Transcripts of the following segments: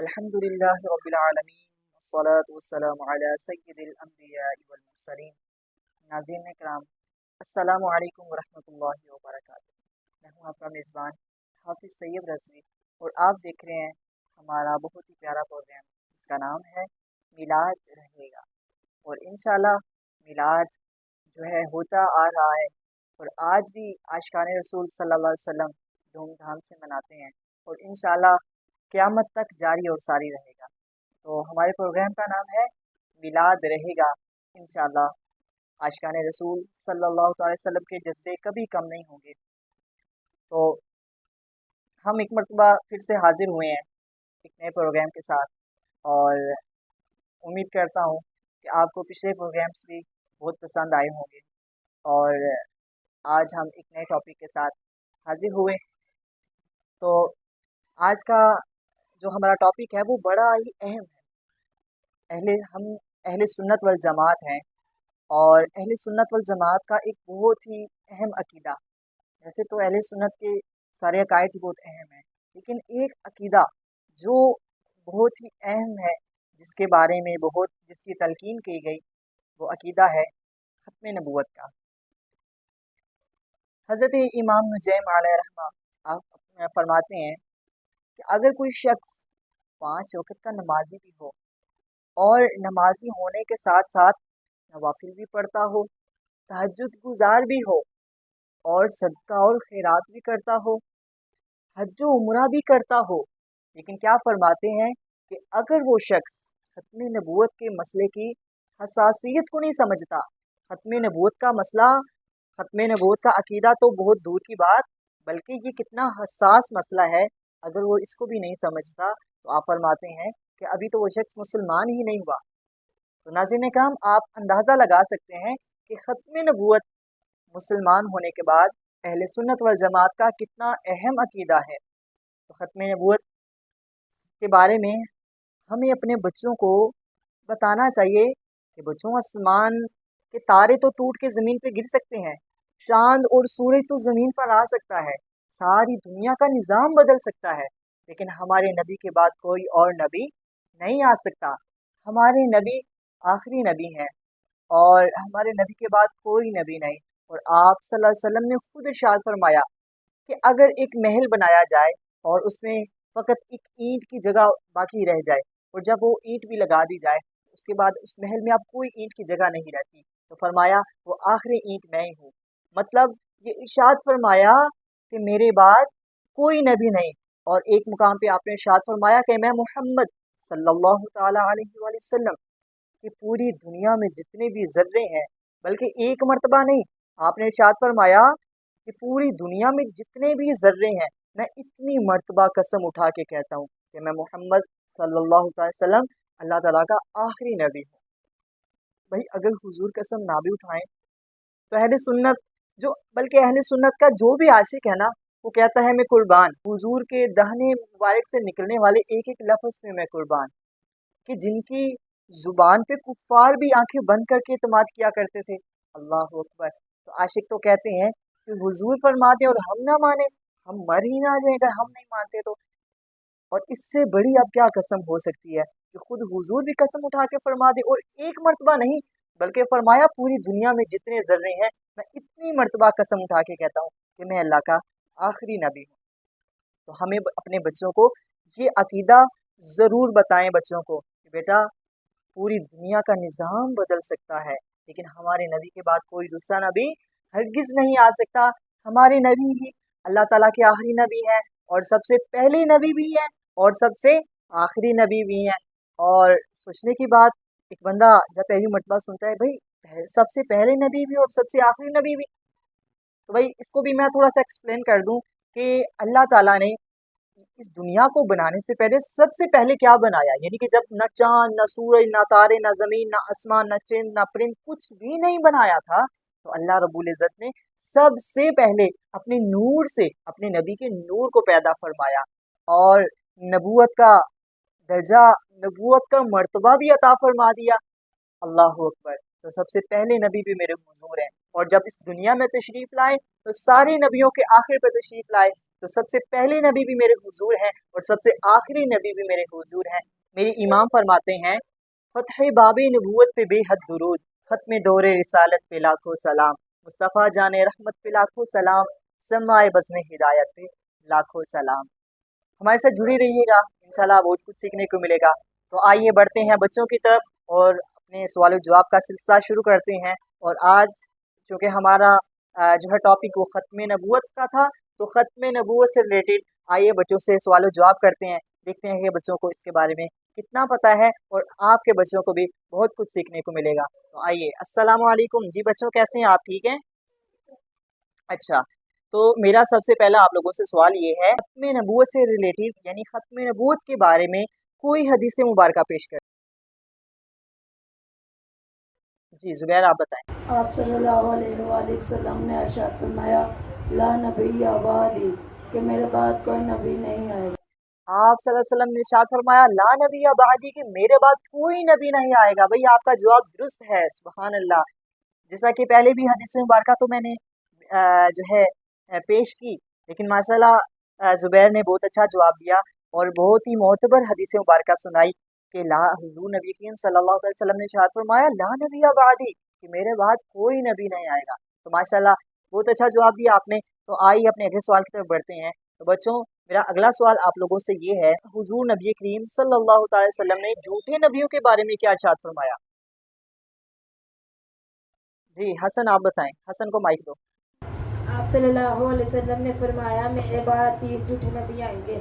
الحمدللہ رب العالمین والصلاة والسلام علی سید الانبیاء والمرسلین۔ ناظرین کرام، السلام علیکم ورحمۃ اللہ وبرکاتہ۔ میں ہوں آپ کا میزبان حافظ طیب رضوی، اور آپ دیکھ رہے ہیں ہمارا بہت ہی پیارا پروگرام جس کا نام ہے میلاد رہے گا۔ اور انشاءاللہ میلاد جو ہے ہوتا آ رہا ہے، اور آج بھی عاشقان رسول صلی اللہ علیہ وسلم دھوم دھام سے مناتے ہیں، اور انشاءاللہ قیامت تک جاری اور ساری رہے گا۔ تو ہمارے پروگرام کا نام ہے میلاد رہے گا انشاءاللہ۔ عاشقان رسول صلی اللہ تعالی وسلم کے جذبے کبھی کم نہیں ہوں گے۔ تو ہم ایک مرتبہ پھر سے حاضر ہوئے ہیں ایک نئے پروگرام کے ساتھ، اور امید کرتا ہوں کہ آپ کو پچھلے پروگرامس بھی بہت پسند آئے ہوں گے، اور آج ہم ایک نئے ٹاپک کے ساتھ حاضر ہوئے۔ تو آج کا جو ہمارا ٹاپک ہے وہ بڑا ہی اہم ہے۔ ہم اہل سنت والجماعت ہیں، اور اہل سنت والجماعت کا ایک بہت ہی اہم عقیدہ، ویسے تو اہل سنت کے سارے عقائد ہی بہت اہم ہیں، لیکن ایک عقیدہ جو بہت ہی اہم ہے، جس کے بارے میں جس کی تلقین کی گئی، وہ عقیدہ ہے ختم نبوت کا۔ حضرت امام نجیم علیہ رحمہ آپ فرماتے ہیں کہ اگر کوئی شخص 5 وقت کا نمازی بھی ہو، اور نمازی ہونے کے ساتھ ساتھ نوافل بھی پڑھتا ہو، تہجد گزار بھی ہو، اور صدقہ اور خیرات بھی کرتا ہو، حج و عمرہ بھی کرتا ہو، لیکن کیا فرماتے ہیں کہ اگر وہ شخص ختم نبوت کے مسئلے کی حساسیت کو نہیں سمجھتا، ختم نبوت کا مسئلہ، ختم نبوت کا عقیدہ تو بہت دور کی بات، بلکہ یہ کتنا حساس مسئلہ ہے، اگر وہ اس کو بھی نہیں سمجھتا تو آپ فرماتے ہیں کہ ابھی تو وہ شخص مسلمان ہی نہیں ہوا۔ تو ناظرین کرام، آپ اندازہ لگا سکتے ہیں کہ ختم نبوت مسلمان ہونے کے بعد اہل سنت والجماعت کا کتنا اہم عقیدہ ہے۔ تو ختم نبوت کے بارے میں ہمیں اپنے بچوں کو بتانا چاہیے کہ بچوں، آسمان کے تارے تو ٹوٹ کے زمین پہ گر سکتے ہیں، چاند اور سورج تو زمین پر آ سکتا ہے، ساری دنیا کا نظام بدل سکتا ہے، لیکن ہمارے نبی کے بعد کوئی اور نبی نہیں آ سکتا۔ ہمارے نبی آخری نبی ہیں، اور ہمارے نبی کے بعد کوئی نبی نہیں۔ اور آپ صلی اللہ علیہ وسلم نے خود ارشاد فرمایا کہ اگر ایک محل بنایا جائے اور اس میں فقط ایک اینٹ کی جگہ باقی رہ جائے، اور جب وہ اینٹ بھی لگا دی جائے، اس کے بعد اس محل میں اب کوئی اینٹ کی جگہ نہیں رہتی، تو فرمایا وہ آخری اینٹ میں ہی ہوں۔ مطلب یہ ارشاد فرمایا کہ میرے بعد کوئی نبی نہیں، اور ایک مقام پہ آپ نے ارشاد فرمایا کہ میں محمد صلی اللہ تعالیٰ علیہ وآلہ وسلم کہ پوری دنیا میں جتنے بھی ذرے ہیں، بلکہ ایک مرتبہ نہیں، آپ نے ارشاد فرمایا کہ پوری دنیا میں جتنے بھی ذرے ہیں، میں اتنی مرتبہ قسم اٹھا کے کہتا ہوں کہ میں محمد صلی اللہ علیہ وسلم اللہ تعالیٰ کا آخری نبی ہوں۔ بھائی اگر حضور قسم نہ بھی اٹھائیں تو اہل سنت بلکہ اہل سنت کا جو بھی عاشق ہے نا، وہ کہتا ہے میں قربان حضور کے دہنے مبارک سے نکلنے والے ایک ایک لفظ پہ میں قربان، کہ جن کی زبان پہ کفار بھی آنکھیں بند کر کے اعتماد کیا کرتے تھے۔ اللہ اکبر۔ تو عاشق تو کہتے ہیں کہ حضور فرما دیں اور ہم نہ مانیں، ہم مر ہی نہ جائیں اگر ہم نہیں مانتے تو۔ اور اس سے بڑی اب کیا قسم ہو سکتی ہے کہ خود حضور بھی قسم اٹھا کے فرما دے، اور ایک مرتبہ نہیں بلکہ فرمایا پوری دنیا میں جتنے ذرے ہیں، میں اتنی مرتبہ قسم اٹھا کے کہتا ہوں کہ میں اللہ کا آخری نبی ہوں۔ تو ہمیں اپنے بچوں کو یہ عقیدہ ضرور بتائیں، بچوں کو کہ بیٹا پوری دنیا کا نظام بدل سکتا ہے، لیکن ہمارے نبی کے بعد کوئی دوسرا نبی ہرگز نہیں آ سکتا۔ ہمارے نبی ہی اللہ تعالیٰ کے آخری نبی ہیں، اور سب سے پہلے نبی بھی ہیں، اور سب سے آخری نبی بھی ہیں۔ اور سوچنے کی بات، ایک بندہ جب پہلی مرتبہ سنتا ہے بھائی سب سے پہلے نبی بھی اور سب سے آخری نبی بھی، تو بھائی اس کو بھی میں تھوڑا سا ایکسپلین کر دوں کہ اللہ تعالیٰ نے اس دنیا کو بنانے سے پہلے سب سے پہلے کیا بنایا، یعنی کہ جب نہ چاند، نہ سورج، نہ تارے، نہ زمین، نہ آسمان، نہ چند، نہ پرند، کچھ بھی نہیں بنایا تھا، تو اللہ رب العزت نے سب سے پہلے اپنے نور سے، اپنے نبی کے نور کو پیدا فرمایا، اور نبوت کا درجہ، نبوت کا مرتبہ بھی عطا فرما دیا۔ اللہ اکبر۔ تو سب سے پہلے نبی بھی میرے حضور ہیں، اور جب اس دنیا میں تشریف لائے تو سارے نبیوں کے آخر پہ تشریف لائے، تو سب سے پہلے نبی بھی میرے حضور ہیں اور سب سے آخری نبی بھی میرے حضور ہیں۔ میرے امام فرماتے ہیں فتح باب نبوت پہ بے حد درود، ختم دور رسالت پہ لاکھوں سلام، مصطفیٰ جان رحمت پہ لاکھوں سلام، شمع بزم ہدایت پہ لاکھوں سلام۔ ہمارے ساتھ جڑی رہیے گا، انشاءاللہ بہت کچھ سیکھنے کو ملے گا۔ تو آئیے بڑھتے ہیں بچوں کی طرف اور اپنے سوال و جواب کا سلسلہ شروع کرتے ہیں۔ اور آج چونکہ ہمارا جو ہے ٹاپک وہ ختم نبوت کا تھا، تو ختم نبوت سے ریلیٹڈ آئیے بچوں سے سوال و جواب کرتے ہیں، دیکھتے ہیں کہ بچوں کو اس کے بارے میں کتنا پتہ ہے اور آپ کے بچوں کو بھی بہت کچھ سیکھنے کو ملے گا۔ تو آئیے، السلام علیکم جی بچوں، کیسے ہیں آپ؟ ٹھیک ہیں؟ اچھا، تو میرا سب سے پہلا آپ لوگوں سے سوال یہ ہے، ختم نبوت سے ریلیٹڈ یعنی ختم نبوت کے بارے میں کوئی حدیث مبارکہ پیش کر۔ جی زبیر آپ بتائیں۔ آپ صلی اللہ علیہ وآلہ وسلم نے ارشاد فرمایا لا نبی بعدی، کہ میرے بعد کوئی نبی نہیں آئے گا۔ آپ صلی اللہ علیہ وسلم نے ارشاد فرمایا لا نبی بعدی، کہ میرے بعد کوئی نبی نہیں آئے گا۔ بھئی آپ کا جواب درست ہے، سبحان اللہ۔ جیسا کہ پہلے بھی حدیث مبارکہ تو میں نے جو ہے پیش کی، لیکن ماشاءاللہ زبیر نے بہت اچھا جواب دیا اور بہت ہی معتبر حدیث مبارکہ سنائی کہ لا حضور نبی کریم صلی اللہ علیہ وسلم نے ارشاد فرمایا لا نبی بعدی، کہ میرے بعد کوئی نبی نہیں آئے گا۔ تو ماشاءاللہ بہت اچھا جواب دیا آپ نے۔ تو آئیے اپنے اگلے سوال کی طرف بڑھتے ہیں۔ تو بچوں میرا اگلا سوال آپ لوگوں سے یہ ہے، حضور نبی کریم صلی اللہ تعالی وسلم نے جھوٹے نبیوں کے بارے میں کیا ارشاد فرمایا؟ جی حسن آپ بتائیں، حسن کو مائک دو۔ آپ صلی اللہ علیہ وسلم نے فرمایا میرے بعد 30 جھوٹے نبی آئیں گے۔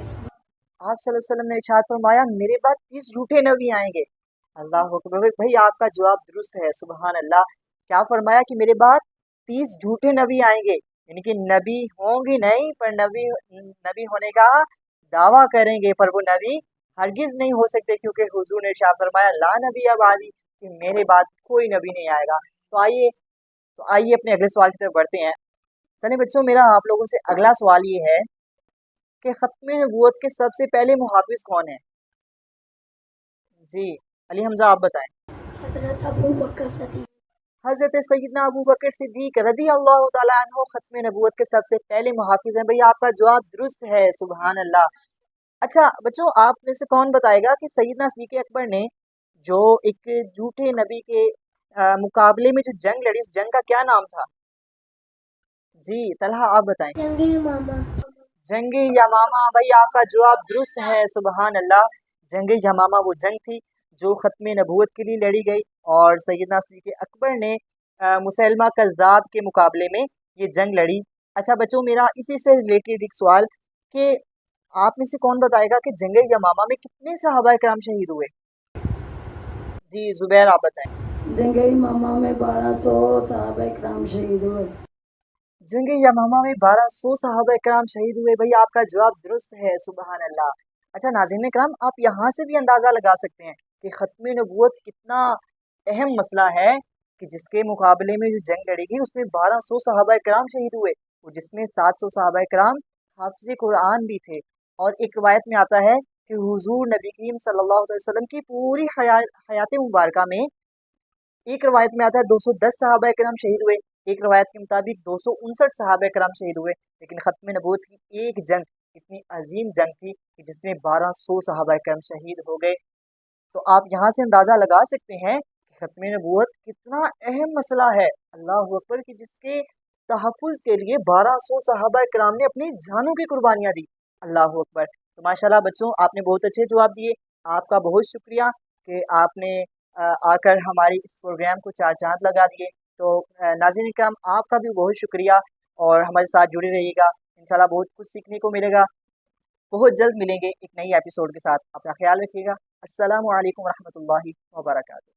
آپ صلی اللہ علیہ وسلم نے ارشاد فرمایا میرے بعد 30 جھوٹے نبی آئیں گے۔ اللہ اکبر، بھائی آپ کا جواب درست ہے، سبحان اللہ۔ کیا فرمایا کہ میرے بعد 30 جھوٹے نبی آئیں گے، یعنی کہ نبی ہوں گے نہیں پر نبی ہونے کا دعویٰ کریں گے، پر وہ نبی ہرگز نہیں ہو سکتے، کیونکہ حضور نے ارشاد فرمایا لا نبی بعدی، کہ میرے بعد کوئی نبی نہیں آئے گا۔ تو آئیے اپنے اگلے سوال کی طرف بڑھتے ہیں۔ چلیں بچوں، میرا آپ لوگوں سے اگلا سوال یہ ہے کہ ختم نبوت کے سب سے پہلے محافظ کون ہیں؟ جی علی حمزہ آپ بتائیں۔ حضرت ابو بکر صدیق۔ حضرت سیدنا ابو بکر صدیق رضی اللہ تعالیٰ عنہ ختم نبوت کے سب سے پہلے محافظ ہیں۔ بھئی آپ کا جواب درست ہے، سبحان اللہ۔ اچھا بچوں، آپ میں سے کون بتائے گا کہ سیدنا صدیق اکبر نے جو ایک جھوٹے نبی کے مقابلے میں جو جنگ لڑی، اس جنگ کا کیا نام تھا؟ جی طلحہ آپ بتائیں۔ جنگ یمامہ۔ جنگ یمامہ، بھائی آپ کا جواب درست ہے، سبحان اللہ۔ جنگ یمامہ وہ جنگ تھی جو ختم نبوت کے لیے لڑی گئی، اور سیدنا صدیق اکبر نے مسلمہ کذاب کے مقابلے میں یہ جنگ لڑی۔ اچھا بچوں، میرا اسی سے ریلیٹڈ ایک سوال کہ آپ میں سے کون بتائے گا کہ جنگ یمامہ میں کتنے صحابہ کرام شہید ہوئے؟ جی زبیر آپ بتائیں۔ جنگ یمامہ میں 1200 صحابہ کرام شہید ہوئے۔ جنگ یمامہ میں 1200 صحابہ کرام شہید ہوئے۔ بھئی آپ کا جواب درست ہے، سبحان اللہ۔ اچھا ناظرین کرام، آپ یہاں سے بھی اندازہ لگا سکتے ہیں کہ ختم نبوت کتنا اہم مسئلہ ہے کہ جس کے مقابلے میں جو جنگ لڑی گئی اس میں 1200 صحابہ کرام شہید ہوئے، اور جس میں 700 صحابہ کرام حافظ قرآن بھی تھے۔ اور ایک روایت میں آتا ہے کہ حضور نبی کریم صلی اللہ علیہ وسلم کی پوری حیات مبارکہ میں، ایک روایت میں آتا ہے 210 صحابہ کرام شہید ہوئے، ایک روایت کے مطابق 259 صحابہ کرام شہید ہوئے، لیکن ختم نبوت کی ایک جنگ اتنی عظیم جنگ تھی کہ جس میں 1200 صحابہ کرام شہید ہو گئے۔ تو آپ یہاں سے اندازہ لگا سکتے ہیں کہ ختم نبوت کتنا اہم مسئلہ ہے، اللہ اکبر، کہ جس کے تحفظ کے لیے 1200 صحابہ کرام نے اپنی جانوں کی قربانیاں دی، اللہ اکبر۔ تو ماشاءاللہ بچوں، آپ نے بہت اچھے جواب دیے، آپ کا بہت شکریہ کہ آپ نے آ کر ہماری اس پروگرام کو چار چاند لگا دیے۔ تو ناظرین کرام، آپ کا بھی بہت شکریہ اور ہمارے ساتھ جڑے رہیے گا، انشاءاللہ بہت کچھ سیکھنے کو ملے گا۔ بہت جلد ملیں گے ایک نئی ایپیسوڈ کے ساتھ، اپنا خیال رکھیے گا۔ السلام علیکم ورحمۃ اللہ وبرکاتہ۔